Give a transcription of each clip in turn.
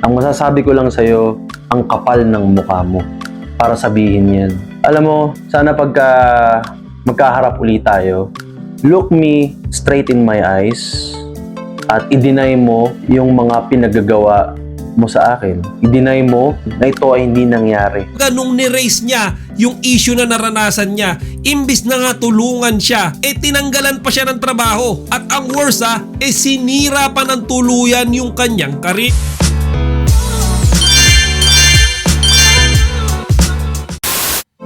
Ang masasabi ko lang sa'yo, ang kapal ng mukha mo para sabihin yan. Alam mo, sana pagka magkaharap ulit tayo, look me straight in my eyes at i-deny mo yung mga pinagagawa mo sa akin. I-deny mo na ito ay hindi nangyari. Ganong ni-raise niya yung issue na naranasan niya, imbis na nga tulungan siya, tinanggalan pa siya ng trabaho. At ang worst sinira pa ng tuluyan yung kanyang karir.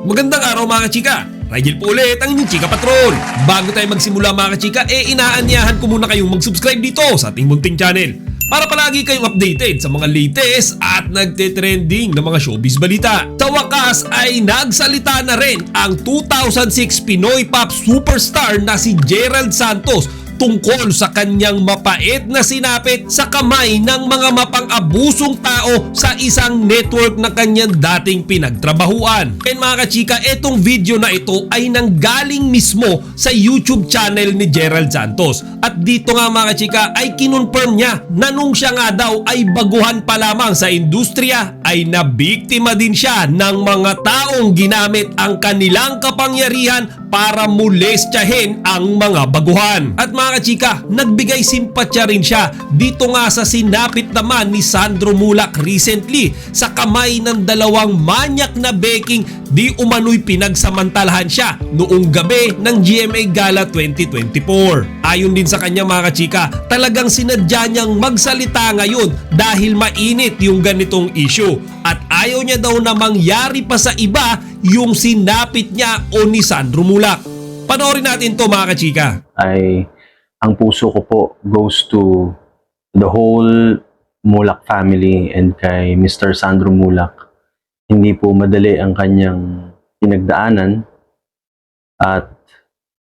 Magandang araw mga chika! Rigel po ulit ang inyong Chika Patrol. Bago tayo magsimula mga chika, inaanyahan ko muna kayong mag-subscribe dito sa ating munting channel para palagi kayong updated sa mga latest at nagte-trending na mga showbiz balita. Sa wakas ay nagsalita na rin ang 2006 Pinoy Pop Superstar na si Gerald Santos tungkol sa kanyang mapait na sinapit sa kamay ng mga mapang-abusong tao sa isang network na kanyang dating pinagtrabahuan. And mga kachika, etong video na ito ay nanggaling mismo sa YouTube channel ni Gerald Santos. At dito nga mga kachika ay kinonfirm niya na nung siya nga daw ay baguhan pa lamang sa industriya ay nabiktima din siya ng mga taong ginamit ang kanilang kapangyarihan para molestyahin ang mga baguhan. At mga kachika, nagbigay simpatya rin siya dito nga sa sinapit naman ni Sandro Mulak recently sa kamay ng dalawang manyak na beking di umano'y pinagsamantalahan siya noong gabi ng GMA Gala 2024. Ayon din sa kanya mga kachika, talagang sinadya niyang magsalita ngayon dahil mainit yung ganitong issue at ayaw niya daw na mangyari pa sa iba yung sinapit niya o ni Sandro Mulak. Panoorin natin to mga kachika. Ay, ang puso ko po goes to the whole Mulak family and kay Mr. Sandro Mulak. Hindi po madali ang kanyang pinagdaanan at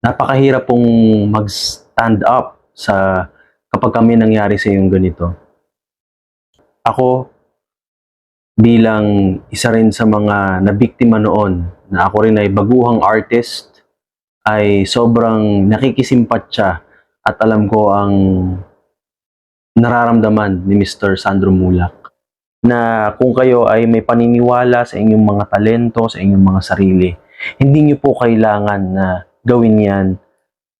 napakahirap pong mag-stand up sa kapag kami nangyari sa yung ganito. Ako, bilang isa rin sa mga nabiktima noon na ako rin ay baguhang artist, ay sobrang nakikisimpatya at alam ko ang nararamdaman ni Mr. Sandro Mulak na kung kayo ay may paniniwala sa inyong mga talento, sa inyong mga sarili, hindi nyo po kailangan na gawin yan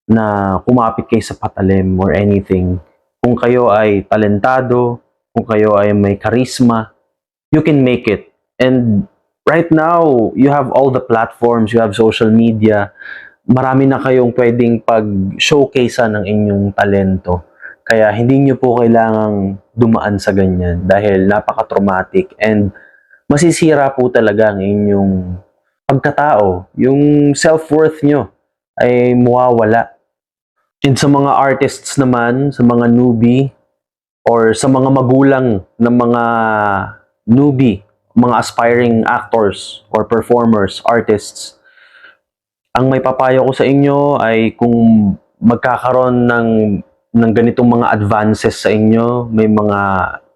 na kumapit kayo sa patalim or anything. Kung kayo ay talentado, kung kayo ay may charisma, you can make it. And right now, you have all the platforms, you have social media, marami na kayong pwedeng pag-showcase ng inyong talento. Kaya hindi nyo po kailangang dumaan sa ganyan dahil napaka-traumatic and masisira po talaga ang inyong pagkatao. Yung self-worth nyo ay mawawala. And sa mga artists naman, sa mga newbie, or sa mga magulang ng mga newbie, mga aspiring actors or performers, artists, ang may papayo ko sa inyo ay kung magkakaroon ng ganitong mga advances sa inyo, may mga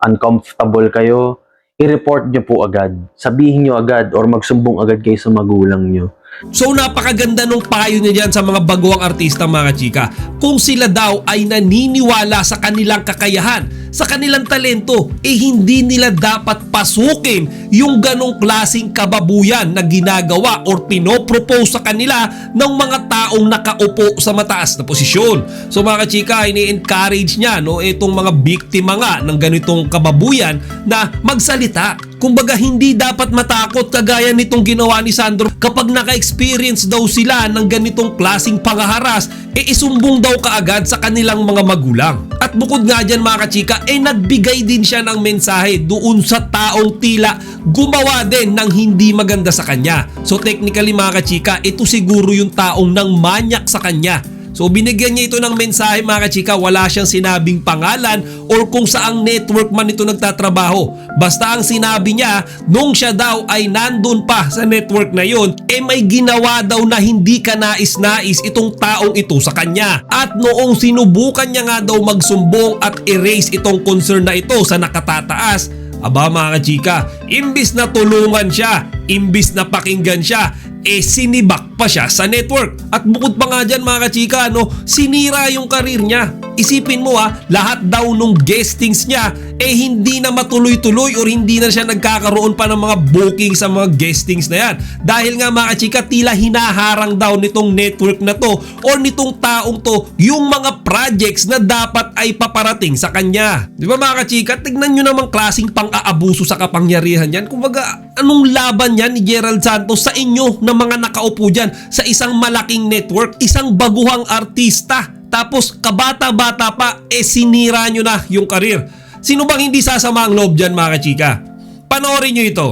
uncomfortable kayo, i-report nyo po agad. Sabihin nyo agad or magsumbong agad kayo sa magulang nyo. So napakaganda nung payo niya dyan sa mga baguang artista mga chika. Kung sila daw ay naniniwala sa kanilang kakayahan, sa kanilang talento, hindi nila dapat pasukin yung ganong klaseng kababuyan na ginagawa or pinopropose sa kanila ng mga taong nakaupo sa mataas na posisyon. So mga chika, ini-encourage niya itong mga biktima nga ng ganitong kababuyan na magsalita. Kumbaga hindi dapat matakot kagaya nitong ginawa ni Sandro. Kapag naka-experience daw sila ng ganitong klaseng pangaharas, isumbong daw kaagad sa kanilang mga magulang. At bukod nga dyan mga kachika, nagbigay din siya ng mensahe doon sa taong tila gumawa din ng hindi maganda sa kanya. So technically mga kachika, ito siguro yung taong nang manyak sa kanya. So binigyan niya ito ng mensahe mga kachika, wala siyang sinabing pangalan or kung saang network man ito nagtatrabaho. Basta ang sinabi niya, nung siya daw ay nandun pa sa network na yun, may ginawa daw na hindi ka nais-nais itong taong ito sa kanya. At noong sinubukan niya nga daw magsumbong at erase itong concern na ito sa nakatataas, aba mga kachika, imbis na tulungan siya, imbis na pakinggan siya, sinibak pa siya sa network. At bukod pa nga dyan mga kachika, sinira yung karir niya. Isipin mo lahat daw nung guestings niya hindi na matuloy-tuloy or hindi na siya nagkakaroon pa ng mga booking sa mga guestings na yan. Dahil nga mga kachika, tila hinaharang daw nitong network na to or nitong taong to yung mga projects na dapat ay paparating sa kanya. Di ba mga kachika, tignan nyo namang klaseng pang-aabuso sa kapangyarihan yan. Kumbaga, anong laban yan ni Gerald Santos sa inyo na mga nakaupo dyan sa isang malaking network, isang baguhang artista? Tapos kabata-bata pa, sinira nyo na yung karir. Sino bang hindi sasama ang loob dyan mga kachika? Panoorin nyo ito.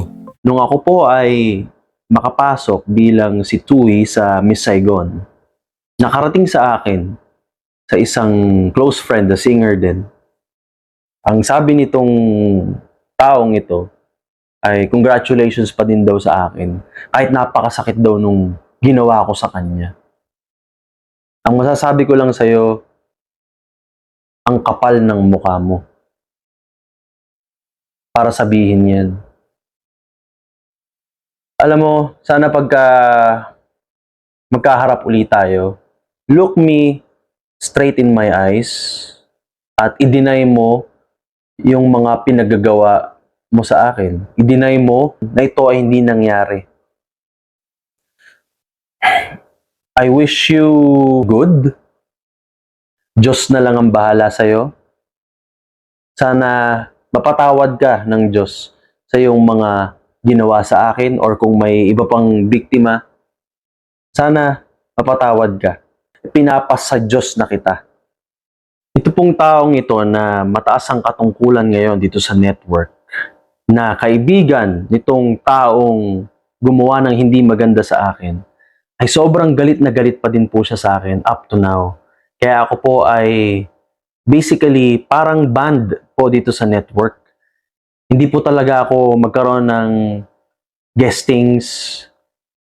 Nung ako po ay makapasok bilang si Tui sa Miss Saigon, nakarating sa akin, sa isang close friend, the singer din, ang sabi nitong taong ito ay congratulations pa din daw sa akin, kahit napakasakit daw nung ginawa ko sa kanya. Ang masasabi ko lang sa'yo, ang kapal ng mukha mo para sabihin yan. Alam mo, sana pagka magkaharap ulit tayo, look me straight in my eyes at i-deny mo yung mga pinagagawa mo sa akin. I-deny mo na ito ay hindi nangyari. I wish you good. Diyos na lang ang bahala sa'yo. Sana mapatawad ka ng Diyos sa iyong mga ginawa sa akin or kung may iba pang biktima. Sana mapatawad ka. Pinapas sa Diyos na kita. Ito pong taong ito na mataas ang katungkulan ngayon dito sa network, na kaibigan nitong taong gumawa ng hindi maganda sa akin, ay sobrang galit na galit pa din po siya sa akin up to now. Kaya ako po ay basically parang banned po dito sa network. Hindi po talaga ako magkaroon ng guestings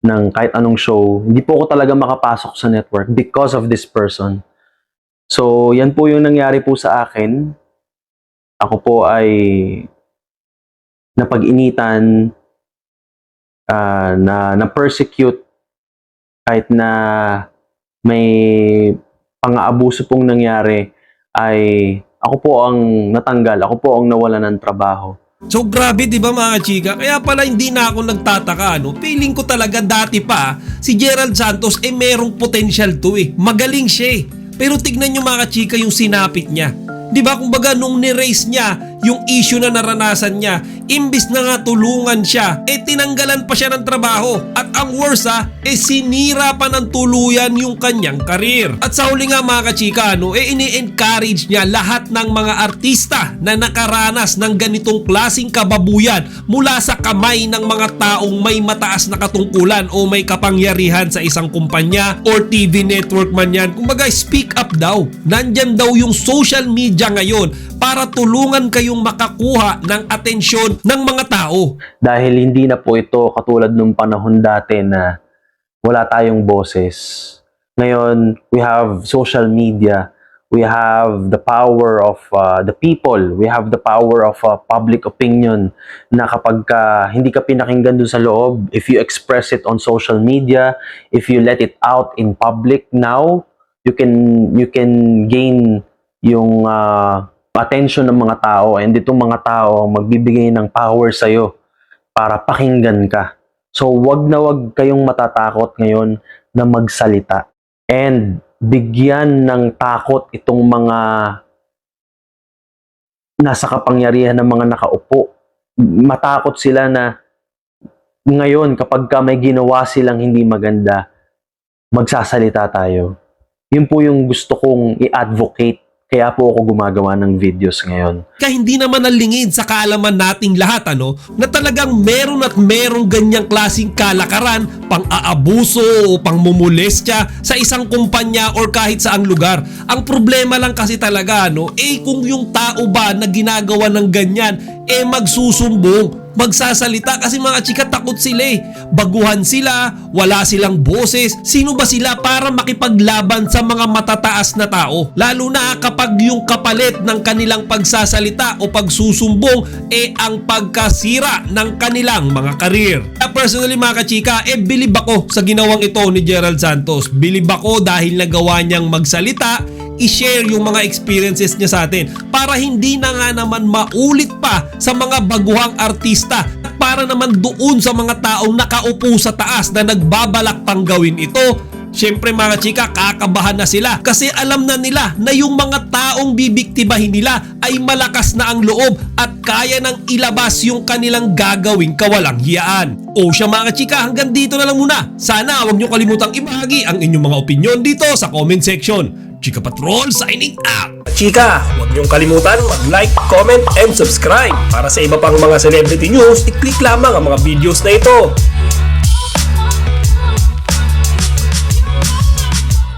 ng kahit anong show. Hindi po ako talaga makapasok sa network because of this person. So, yan po yung nangyari po sa akin. Ako po ay napag-initan, na persecute, kahit na may pang-aabuso pong nangyari, ay ako po ang natanggal, ako po ang nawalan ng trabaho. So grabe, di ba mga chika? Kaya pala hindi na ako nagtataka, no? Feeling ko talaga dati pa, si Gerald Santos merong potential to Magaling siya Pero tignan nyo mga chika yung sinapit niya. Di ba kumbaga nung ni-raise niya yung issue na naranasan niya, imbis na nga tulungan siya, tinanggalan pa siya ng trabaho. At ang worst sinira pa ng tuluyan yung kanyang karir. At sa huli nga mga kachika, ini-encourage niya lahat ng mga artista na nakaranas ng ganitong klaseng kababuyan mula sa kamay ng mga taong may mataas na katungkulan o may kapangyarihan sa isang kumpanya or TV network man yan. Kumbaga speak up daw. Nandyan daw yung social media ngayon para tulungan kayong makakuha ng atensyon ng mga tao. Dahil hindi na po ito katulad nung panahon dati na wala tayong boses. Ngayon, we have social media. We have the power of the people. We have the power of public opinion na kapag hindi ka pinakinggan dun sa loob, if you express it on social media, if you let it out in public now, you can gain yung attention ng mga tao, and itong mga tao magbibigay ng power sa'yo para pakinggan ka. So, wag na wag kayong matatakot ngayon na magsalita. And bigyan ng takot itong mga nasa kapangyarihan ng mga nakaupo. Matakot sila na ngayon kapag may ginawa silang hindi maganda, magsasalita tayo. Yun po yung gusto kong i-advocate. Kaya po ako gumagawa ng videos ngayon. Kaya hindi naman nalingid sa kaalaman nating lahat na talagang meron at merong ganyang klaseng kalakaran, pang-aabuso o pang-mumulestya sa isang kumpanya or kahit saang lugar. Ang problema lang kasi talaga kung yung tao ba na ginagawa ng ganyan magsusumbong, magsasalita kasi mga chika takot sila Baguhan sila, wala silang boses. Sino ba sila para makipaglaban sa mga matataas na tao? Lalo na kapag yung kapalit ng kanilang pagsasalita o pagsusumbong ang pagkasira ng kanilang mga karir. Personally mga kachika, bilib ako sa ginawang ito ni Gerald Santos. Bilib ako dahil nagawa niyang magsalita i-share yung mga experiences niya sa atin para hindi na nga naman maulit pa sa mga baguhang artista at para naman doon sa mga taong nakaupo sa taas na nagbabalak pang gawin ito. Siyempre mga chika, kakabahan na sila kasi alam na nila na yung mga taong bibiktimahin nila ay malakas na ang loob at kaya nang ilabas yung kanilang gagawing kawalang hiyaan. O siya mga chika, hanggang dito na lang muna. Sana huwag nyo kalimutang ibahagi ang inyong mga opinion dito sa comment section. Chika Patrol signing out! Chika, huwag niyong kalimutan mag-like, comment, and subscribe. Para sa iba pang mga celebrity news, i-click lamang ang mga videos na ito.